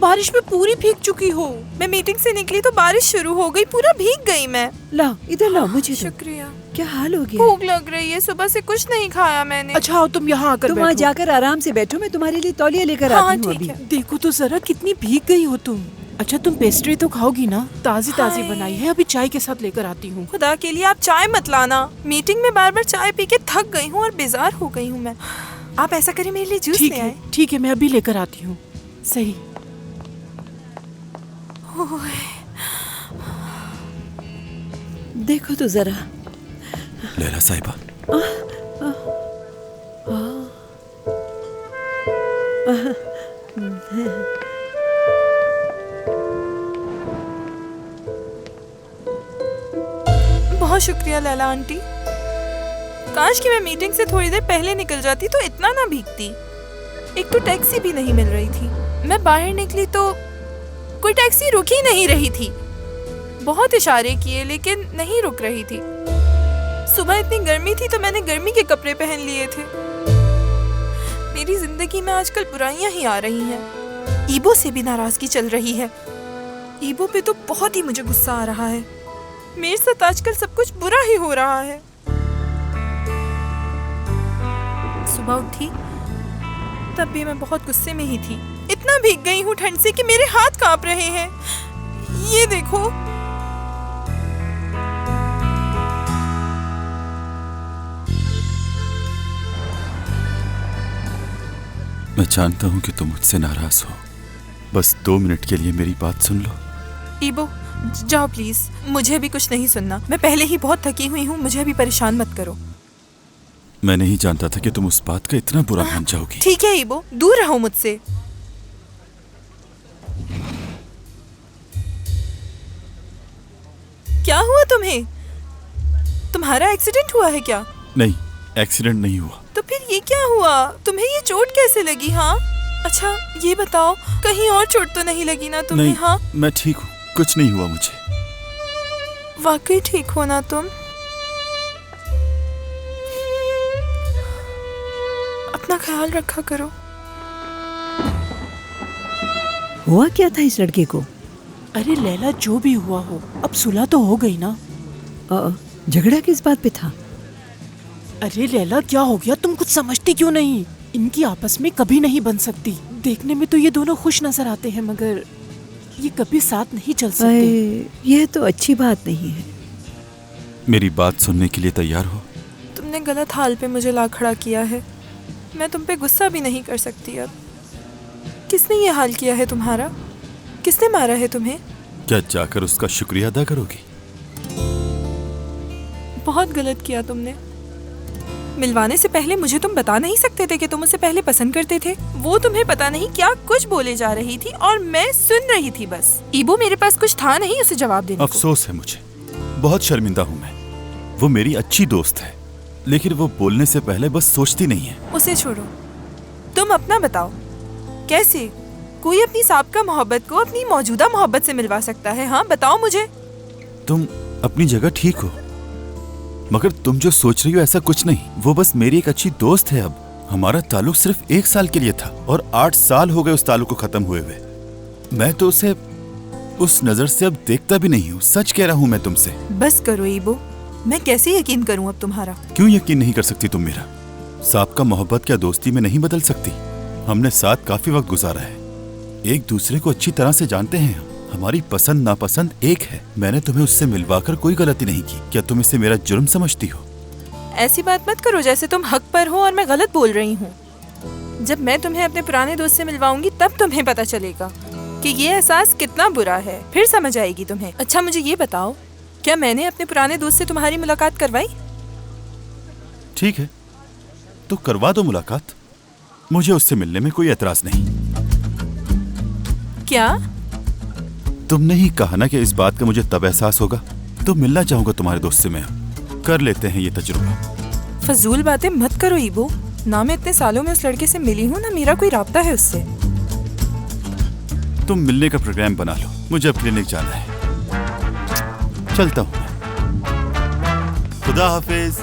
बारिश में पूरी भीग चुकी हो। मैं मीटिंग से निकली तो बारिश शुरू हो गई, पूरा भीग गई मैं। लाओ इधर लाओ, मुझे दो। शुक्रिया। क्या हाल हो गया? भूख लग रही है, सुबह से कुछ नहीं खाया मैंने। अच्छा आओ तुम यहाँ आकर तुम वहाँ बैठो। जाकर आराम से बैठो, मैं तुम्हारे लिए तौलिया लेकर हाँ आती हूँ ठीक अभी। है। देखो तो जरा कितनी भीग गई हो तुम। अच्छा तुम पेस्ट्री तो खाओगी ना? ताजी ताजी हाय। बनाई है, अभी चाय के साथ लेकर आती हूँ। खुदा के लिए आप चाय मत लाना। मीटिंग में बार बार चाय पी के थक गई हूँ और बेजार हो गई हूँ मैं। आप ऐसा करें मेरे लिए जूस ठीक ले है आए। ठीक है, मैं अभी लेकर आती हूँ। सही। देखो तो जरा। लैला साहिबा, बहुत शुक्रिया लैला आंटी। काश कि मैं मीटिंग से थोड़ी देर पहले निकल जाती तो इतना ना भीगती। एक तो टैक्सी भी नहीं मिल रही थी। मैं बाहर निकली तो कोई टैक्सी रुक ही नहीं रही थी। बहुत इशारे किए लेकिन नहीं रुक रही थी। सुबह इतनी गर्मी थी तो मैंने गर्मी के कपड़े पहन लिए थे। मेरी जिंदगी में आजकल बुराइयां ही आ रही हैं। ईबो से भी नाराजगी चल रही है। ईबो पे तो बहुत ही मुझे गुस्सा आ रहा है। मेरे साथ आजकल सब कुछ बुरा ही हो रहा है। सुबह उठी तब भी मैं बहुत गुस्से में ही थी। इतना भीग गई हूँ ठंड से कि मेरे हाथ कांप रहे हैं। ये देखो। मैं जानता हूँ कि तुम मुझसे नाराज हो। बस 2 मिनट के लिए मेरी बात सुन लो। ईबो जाओ प्लीज, मुझे भी कुछ नहीं सुनना। मैं पहले ही बहुत थकी हुई हूँ, मुझे भी परेशान मत करो। मैं नहीं जानता था कि तुम उस बात का इतना बुरा मान जाओगी। ठीक है ईबो, दूर रहो मुझसे। क्या हुआ तुम्हें? तुम्हारा एक्सीडेंट हुआ है क्या? नहीं, एक्सीडेंट नहीं हुआ। तो फिर ये क्या हुआ? तुम्हें ये चोट कैसे लगी? हाँ अच्छा ये बताओ, कहीं और चोट तो नहीं लगी ना तुम्हें? नहीं, हाँ मैं ठीक हूँ, कुछ नहीं हुआ मुझे। वाकई ठीक हो ना तुम? अपना ख्याल रखा करो। हुआ क्या था इस लड़के को? अरे लैला जो भी हुआ हो, अब सुलह तो हो गई ना। झगड़ा किस बात पे था? अरे लैला क्या हो गया, तुम कुछ समझती क्यों नहीं? इनकी आपस में कभी नहीं बन सकती। देखने में तो ये दोनों खुश नजर आते हैं मगर ये कभी साथ नहीं चल सकते। यह तो अच्छी बात नहीं है। मेरी बात सुनने के लिए तैयार हो? तुमने गलत हाल पे मुझे ला खड़ा किया है। मैं तुम पे गुस्सा भी नहीं कर सकती अब। किसने ये हाल किया है तुम्हारा? किसने मारा है तुम्हें? क्या जाकर उसका शुक्रिया अदा करोगी? बहुत गलत किया तुमने। मिलवाने से पहले मुझे तुम बता नहीं सकते थे कि तुम उसे पहले पसंद करते थे? वो तुम्हें पता नहीं क्या कुछ बोले जा रही थी और मैं सुन रही थी बस। ईबो मेरे पास कुछ था नहीं उसे जवाब देने को। अफसोस है मुझे, बहुत शर्मिंदा हूँ मैं। वो मेरी अच्छी दोस्त है लेकिन वो बोलने से पहले बस सोचती नहीं है। उसे छोड़ो, तुम अपना बताओ। कैसे कोई अपनी साबका मोहब्बत को अपनी मौजूदा मोहब्बत से मिलवा सकता है? हाँ बताओ मुझे। तुम अपनी जगह ठीक हो मगर तुम जो सोच रही हो ऐसा कुछ नहीं। वो बस मेरी एक अच्छी दोस्त है। अब हमारा ताल्लुक सिर्फ 1 साल के लिए था और 8 साल हो गए उस ताल्लुक को खत्म हुए हुए। मैं तो उसे उस नजर से अब देखता भी नहीं हूँ। सच कह रहा हूँ मैं तुमसे। बस करो ईबो, मैं कैसे यकीन करूँ अब तुम्हारा? क्यों यकीन नहीं कर सकती तुम मेरा? साबका मोहब्बत क्या दोस्ती में नहीं बदल सकती? हमने साथ काफी वक्त गुजारा है, एक दूसरे को अच्छी तरह से जानते हैं। हमारी पसंद नापसंद एक है। मैंने तुम्हें उससे मिलवाकर कोई गलती नहीं की। क्या तुम इसे मेरा जुर्म समझती हो? ऐसी बात मत करो जैसे तुम हक पर हो और मैं गलत बोल रही हूँ। जब मैं तुम्हें अपने पुराने दोस्त से मिलवाऊंगी तब तुम्हें पता चलेगा कि ये एहसास कितना बुरा है। फिर समझ आएगी तुम्हें। अच्छा मुझे ये बताओ, क्या मैंने अपने पुराने दोस्त से तुम्हारी मुलाकात करवाई? ठीक है तो करवा दो मुलाकात। मुझे उससे मिलने में कोई एतराज नहीं। क्या? तुमने ही कहा ना कि इस बात का मुझे तब एहसास होगा। तो मिलना चाहूंगा तुम्हारे दोस्त से। मैं कर लेते हैं ये तजुर्बा। फजूल बातें मत करो ईबो। ना मैं इतने सालों में उस लड़के से मिली हूँ, ना मेरा कोई राब्ता है उससे। तुम मिलने का प्रोग्राम बना लो, मुझे अब क्लिनिक जाना है। चलता हूँ। खुदा हाफिज।